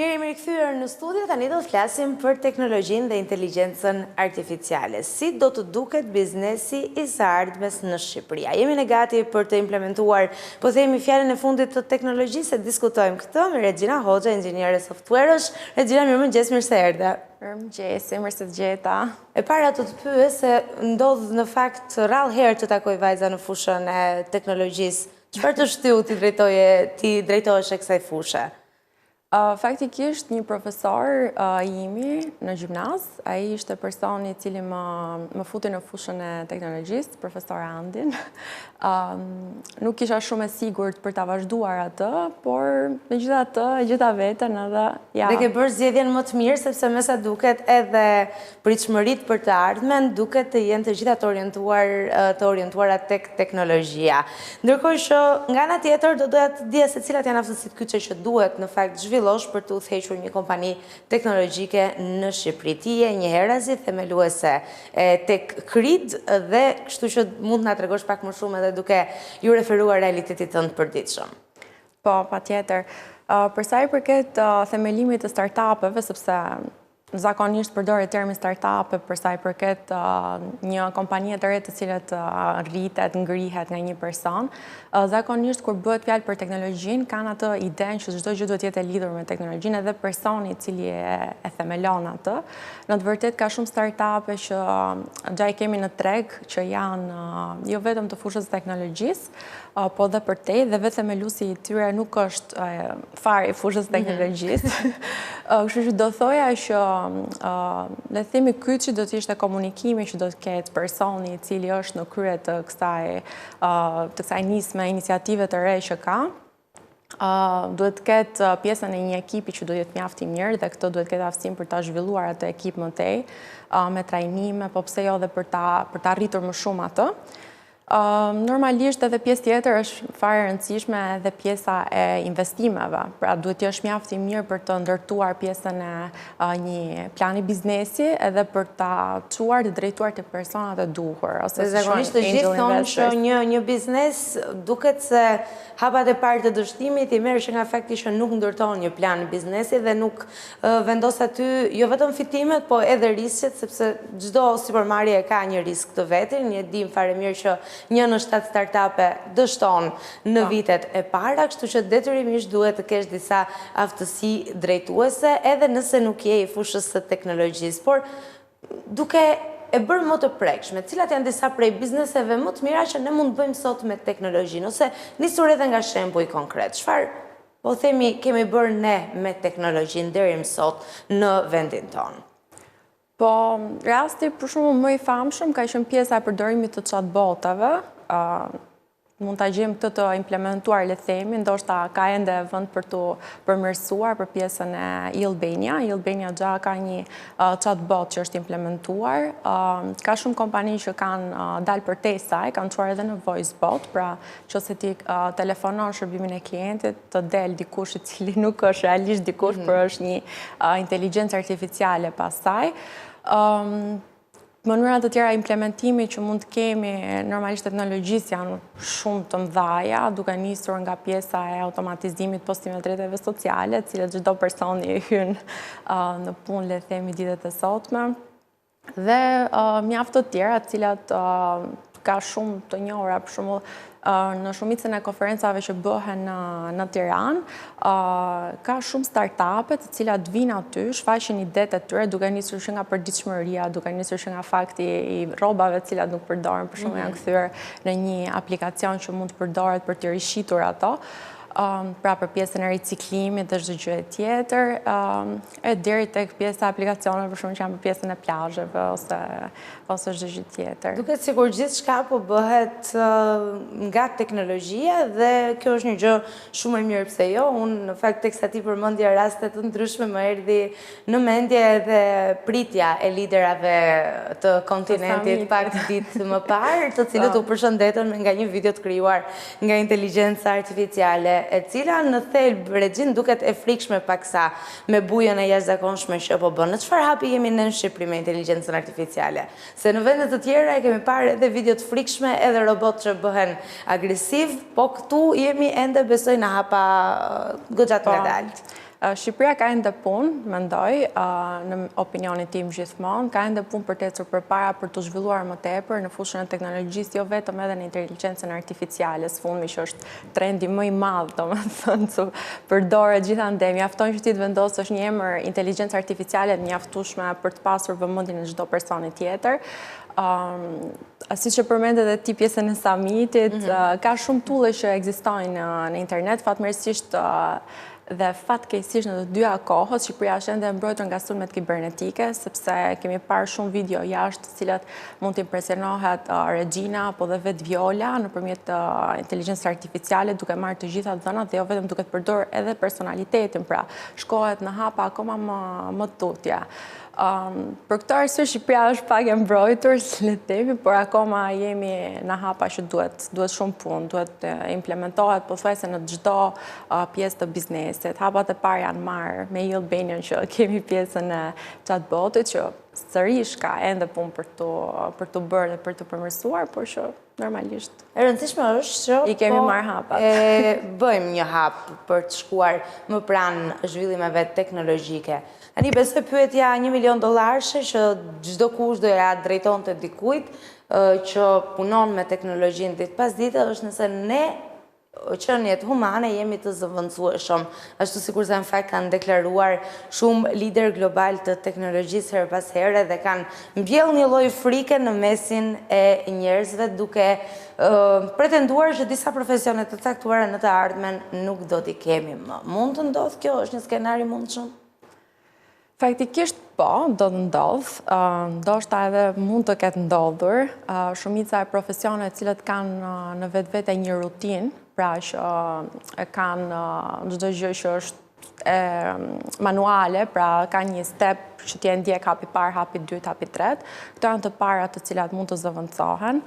Mirë, jemi rikthyer në studio, tani do të flasim për teknologjinë dhe inteligjencën artificiale. Si do të duket biznesi i së ardhmes në Shqipëri? A jemi ne gati për të implementuar, po themi fjalën e fundit të teknologjisë, e diskutojmë këtë me Regjina Hoxha, inxhiniere softwaresh. Regjina, mirëmëngjes, mirë se erdhe. Mirëmëngjes, mirë se të gjeta. E para të pyes se ndodh në fakt rrallë herë të takoj vajza në fushën e teknologjisë. Çfarë të shtyu ti drejtohesh kësaj fushë? Faktikisht një profesor imi në gjimnaz, ai ishte personi i cili më futi në fushën e teknologjisë, profesor Andin. Nuk isha shumë e sigurt për ta vazhduar atë, por megjithatë e gjeta veten edhe ja. Dhe ke bërë zgjedhjen më të mirë sepse me sa duket edhe pritshmëritë për të ardhmen duket të jenë të gjitha të orientuara tek teknologjia. Ndërkohë që nga ana tjetër do doja të dija se cilat janë aftësitë kyçe që duhet në fakt për të udhëhequr një kompani teknologjike në Shqipëri. Ti je një herazi themeluese tek KRID dhe kështu që mund na tregosh pak më shumë edhe duke ju referuar realitetit tënd përditshëm. Po, patjetër. Për sa i përket themelimit të startupeve, sepse zakonisht përdore termin startup për sa i përket një kompanie të re të cilët rritet, ngrihet nga një person. Zakonisht kur bëhet fjalë për teknologjinë, kanë atë idenë që çdo gjë duhet jetë e lidhur me teknologjinë edhe personi i cili e themelon atë. Në të vërtetë ka shumë startupe që gjaj kemi në treg që janë jo vetëm të fushës së teknologjisë, po dhe përtej dhe vetë themeluesi i tyre nuk është fare i fushës së teknologjisë. Kështu që do thoja që le të themi kyçi do të ishte komunikimi që do të ketë personi i cili është në krye të kësaj nisme, iniciative të re që ka. Duhet të ketë pjesën e një ekipi që do jetë mjaft i mirë dhe këtë duhet të ketë aftësinë për ta zhvilluar atë ekip më tej, me trajnime, po pse jo dhe për ta arritur më shumë atë. Normalisht edhe pjesë tjetër është fare rëndësishme edhe pjesa e investimeve. Pra duhet të jesh mjaft i mirë për të ndërtuar pjesën e një plani biznesi edhe për ta çuar të drejtuar te personat e duhur. Zakonisht të gjithë thonë që një biznes duket se hapat e parë të dështimit i merr që nga fakti që nuk ndërton një plan biznesi dhe nuk vendos aty jo vetëm fitimet, po edhe risqet, sepse çdo sipërmarrje ka një risk të vetin. Ne dim fare mirë që 1 në 7 startupe dështon në vitet e para, kështu që detyrimisht duhet të kesh disa aftësi drejtuese edhe nëse nuk je i fushës së teknologjisë. Por duke e bërë më të prekshme, cilat janë disa prej bizneseve më të mira që ne mund të bëjmë sot me teknologjinë, ose nisur edhe nga shembuj konkret. Çfarë po themi kemi bërë ne me teknologjinë deri më sot në vendin tonë? Po, rasti për shumë më i famshëm ka qenë pjesa e përdorimit të chatbotave. Mund ta gjejmë këtë të implementuar, le të themi, ndoshta ka ende vend për të përmirësuar për pjesën e e-Albania. e-Albania gja ka një chatbot që është implementuar. Ka shumë kompani që kanë dalë përtej saj, kanë çuar edhe në voice bot, pra nëse ti telefonon shërbimin e klientit, të del dikush i cili nuk është realisht dikush, por është një inteligjencë artificiale pas saj. Mënyra të tjera implementimi që mund të kemi normalisht teknologjisë janë shumë të mëdhaja, duke nisur nga pjesa e automatizimit postimeve të rrjeteve sociale, të cilat çdo personi hyn në punë, le të themi, ditët e sotme, dhe mjaft të tjera, të cilat ka shumë të njohura, për shembull në shumicën e konferencave që bëhen në Tiranë, ka shumë startupe të cilat vinë aty, shfaqin idetë e tyre duke nisur që nga përditshmëria, duke nisur që nga fakti i rrobave të cilat nuk përdoren, për shembull janë kthyer në një aplikacion që mund të përdoret për të rishitur ato. Pra për pjesën e riciklimit dhe çdo gjë tjetër, e deri tek pjesa e aplikacioneve për shkak që janë për pjesën e plazheve ose çdo gjë tjetër. Duket sikur gjithçka po bëhet nga teknologjia dhe kjo është një gjë shumë e mirë, pse jo? Unë në fakt teksa ti përmendje raste të ndryshme më erdhi në mendje edhe pritja e liderave të kontinentit pak ditë më parë, të cilët u përshëndetën nga një video të krijuar nga inteligjenca artificiale, e cila në thelb Regjin duket e frikshme paksa me bujën e jashtëzakonshme që po bën. Në çfarë hapi jemi ne në Shqipëri me inteligjencën artificiale? Se në vende të tjera e kemi parë edhe video të frikshme, edhe robot që bëhen agresiv, po këtu jemi ende besoj në hapa goxha të ngadalt. Shqipëria ka ende punë, mendoj, në opinionin tim gjithmonë, ka ende punë për të ecur përpara për të zhvilluar më tepër në fushën e teknologjisë, jo vetëm edhe në inteligjencën artificiale, sfundmi që është trendi më i madh, domethënë, që përdoret gjithandej. Mjafton që ti të vendosësh një emër inteligjencë artificiale të mjaftueshme për të pasur vëmendjen e çdo personi tjetër. Si që përmendet edhe ti pjesën e summitit, ka shumë tulle që ekzistojnë në internet, fatmirësisht dhe fatkeqësisht në të dyja kohët, Shqipëria është ende mbrojtur nga sulmet kibernetike, sepse kemi parë shumë video jashtë të cilat mund të impresionohet regjina apo dhe vetë Viola nëpërmjet inteligjencës artificiale, duke marrë të gjitha dhënat dhe jo vetëm duke të përdorur edhe personalitetin, pra shkohet në hapa akoma më tutje. Për këtë arsye Shqipëria është pak e mbrojtur, le të themi, por akoma jemi në hapa që duhet shumë punë, duhet implementohet pothuajse në çdo pjesë të biznesit. Hapat e parë janë marrë me Albanian që kemi pjesën e chatbotit që sërish ka ende punë për të bërë dhe për të përmirësuar, por që normalisht. E rëndësishme është që I kemi marrë hapat. Bëjmë një hap për të shkuar më pranë zhvillimeve teknologjike. Tani besoj pyetja $1 milion që çdo kush do ja drejtonte dikujt që punon me teknologjinë ditë pas dite është nëse ne qenjet humane jemi të zëvendësueshëm, ashtu sikur se në fakt kanë deklaruar shumë lider global të teknologjisë her pas here dhe kanë mbjellë një lloj frike në mesin e njerëzve duke pretenduar që disa profesione të caktuara në të ardhmen nuk do t'i kemi më. Mund të ndodhë kjo? Është një skenar i mundshëm? Faktikisht po, do të ndodhë, ndoshta edhe mund të ketë ndodhur. Shumica e profesione cilët kanë në vetvete një rutinë, pra që kanë çdo gjë që është manuale, pra ka një step që t'je ndjek hapi parë, hapi dytë, hapi tretë. Këto janë të parat të cilat mund të zëvendësohen.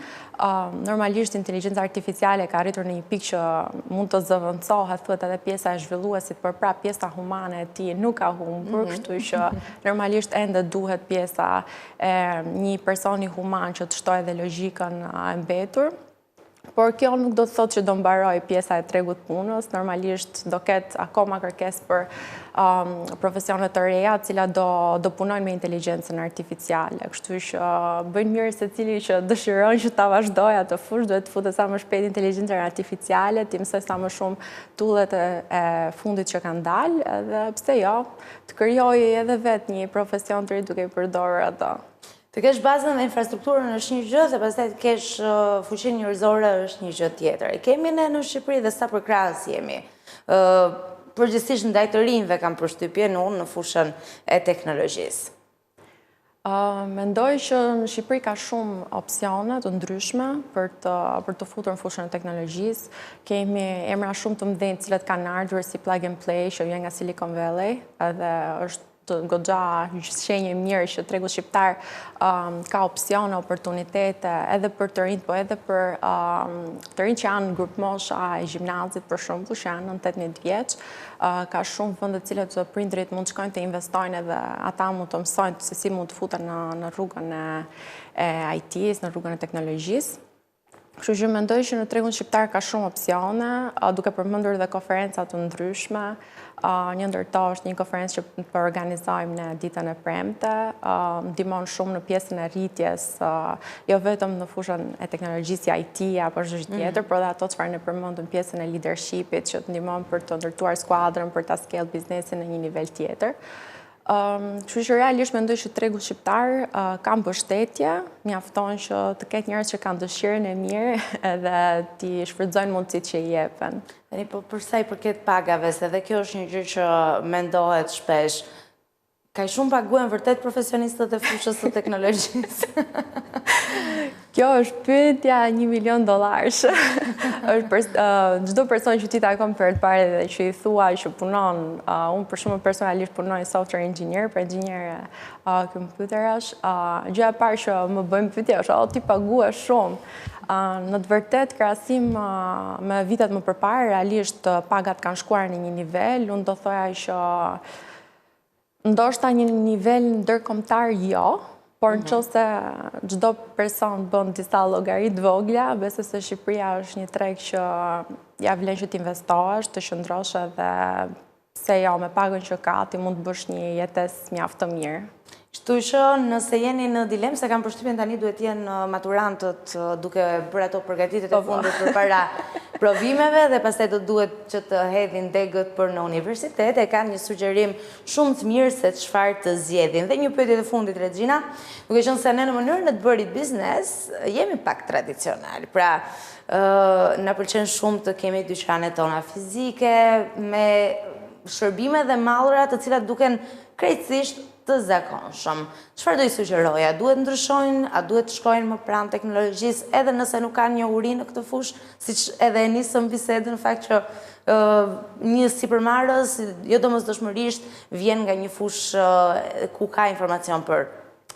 Normalisht inteligjenca artificiale ka arritur në një pikë që mund të zëvendësohet, thuhet edhe pjesa e zhvilluesit, por pra pjesa humane e tij nuk ka humbur, kështu që normalisht ende duhet pjesa e një personi human që të shtojë edhe logjikën e mbetur. Por kjo nuk do të thotë që do mbaroj pjesa e tregut punës, normalisht do ketë akoma kërkesë për profesione të reja, të cilat do punojnë me inteligjencën artificiale. Kështu që bëjnë mirë secili që dëshiron që ta vazhdojë atë fushë, duhet të futet sa më shpejt inteligjencën artificiale, të mësoj sa më shumë tullet e fundit që kanë dalë, edhe pse jo, të krijojë edhe vetë një profesion të ri duke i përdorur ato. Të kesh bazën dhe infrastrukturën është një gjë, dhe pastaj të kesh fuqinë njerëzore është një gjë tjetër. E kemi ne në Shqipëri dhe sa përkrahas jemi. Përgjithsisht ndaj të rinjve kam përshtypjen unë në fushën e teknologjisë. Mendoj që në Shqipëri ka shumë opsione të ndryshme për të futur në fushën e teknologjisë. Kemi emra shumë të mëdhenj të cilët kanë ardhur si Plug and Play që vjen nga Silicon Valley, edhe është të goxha shenjë mirë që tregu shqiptar ka opsione, oportunitete edhe për të rinjt, po edhe për të rinjt që janë grup mosha e gjimnazit për shembull, që janë 18 vjeç. Ka shumë vende të cilat prindrit mund të shkojnë të investojnë edhe ata mund të mësojnë se si mund të futen në rrugën e IT-s, në rrugën e teknologjisë. Kështu që mendoj që në tregun shqiptar ka shumë opsione, duke përmendur edhe konferenca të ndryshme. Një ndër to është një konferencë që po organizojmë në ditën e premte, ndihmon shumë në pjesën e rritjes, jo vetëm në fushën e teknologjisë IT apo çdo gjë tjetër, por edhe ato çfarë ne përmendëm pjesën e leadershipit që të ndihmon për të ndërtuar skuadrën, për ta scale biznesin në një nivel tjetër. Kështu që realisht mendoj që tregu shqiptar ka mbështetje, mjafton që të ketë njerëz që kanë dëshirën e mirë edhe t'i shfrytëzojnë mundësitë që i jepen. Tani po për sa i përket pagave, se edhe kjo është një gjë që mendohet shpesh. Ka shumë paguajnë vërtet profesionistët e fushës së teknologjisë? Kjo është pyetja $1 milion. Çdo person që ti takon për të parë dhe që i thua që punon, unë për shumë personalisht punoj software engineer, për inxhinier kompjuterash, gjëja e parë që më bëjmë pyetje është, ti paguhesh shumë. Në të vërtet, krahasim me vitet më përpara, realisht pagat kanë shkuar në një nivel, unë do thoja që ndoshta një nivel ndërkombëtar jo, por nëse çdo person bën disa llogaritë vogla, besoj se Shqipëria është një treg që ja vlen që të investohesh, të qëndrosh edhe se jo, me pagën që ka, ti mund të bësh një jetes mjaft të mirë. Kështu që nëse jeni në dilemë, se kam përshtypjen tani duhet jenë maturantët duke bërë ato përgatitjet e fundit përpara provimeve dhe pastaj do duhet që të hedhin degët për në universitet e kanë një sugjerim shumë të mirë se çfarë të zgjedhin. Dhe një pyetje të fundit Regjina, duke qenë se ne në mënyrën e të bërit biznes jemi pak tradicional. Pra, na pëlqen shumë të kemi dyqanet tona fizike me shërbime dhe mallra të cilat duken krejtësisht të zakonshëm. Çfarë do i sugjeroja? Duhet ndryshojnë, a duhet të shkojnë më pranë teknologjisë, edhe nëse nuk kanë një uri në këtë fushë, siç edhe e nisëm bisedën, në fakt që një sipërmarrës, jo domosdoshmërisht, vjen nga një fushë ku ka informacion për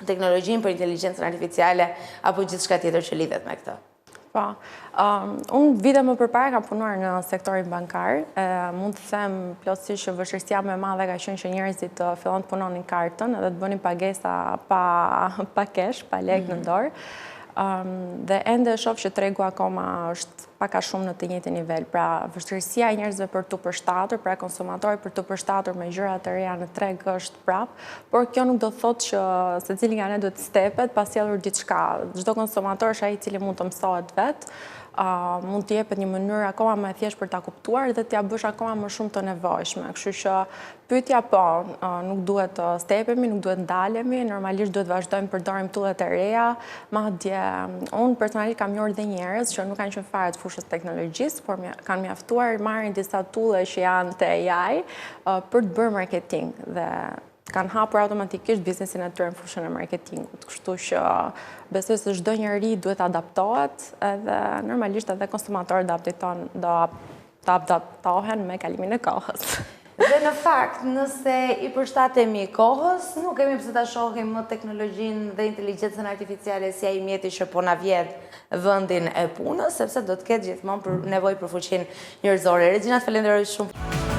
teknologjinë, për inteligjencën artificiale, apo gjithçka tjetër që lidhet me këtë. Po, unë vite më përpara kam punuar në sektorin bankar, mund të them plotësisht që vështirësia më e madhe ka qenë që njerëzit fillon të punonin kartën edhe të bënin pagesa pa cash, pa lek në dorë. Dhe ende shoh që tregu akoma është pak a shumë në të njëjtin nivel. Pra, vështirësia e njerëzve për të përshtatur, pra konsumatorit për të përshtatur me gjëra të reja në treg është prap, por kjo nuk do të thotë që secili nga ne duhet të stepet pa sjellur diçka. Çdo konsumator është ai i cili mund të mësohet vetë, mund të jepet një mënyrë akoma më e thjeshtë për ta kuptuar dhe t'ja bësh akoma më shumë të nevojshme. Kështu që pyetja po, nuk duhet të stepemi, nuk duhet ndalemi, normalisht duhet vazhdojmë përdorim tullet e reja, madje unë personalisht kam njohur dhe njerëz që nuk kanë qenë fare të fushës teknologjisë, por kanë mjaftuar marrin disa tulle që janë të AI për të bërë marketing dhe kanë hapur automatikisht biznesin e tyre në fushën e marketingut. Kështu që besoj se çdo njeri duhet adaptohet edhe normalisht edhe konsumatorët do të adaptohen me kalimin e kohës. Dhe në fakt, nëse i përshtatemi kohës, nuk kemi pse ta shohim më teknologjinë dhe inteligjencën artificiale si ai mjeti që po na vjedh vendin e punës, sepse do të ketë gjithmonë nevojë për fuqinë njerëzore. Regjina, falenderoj shumë.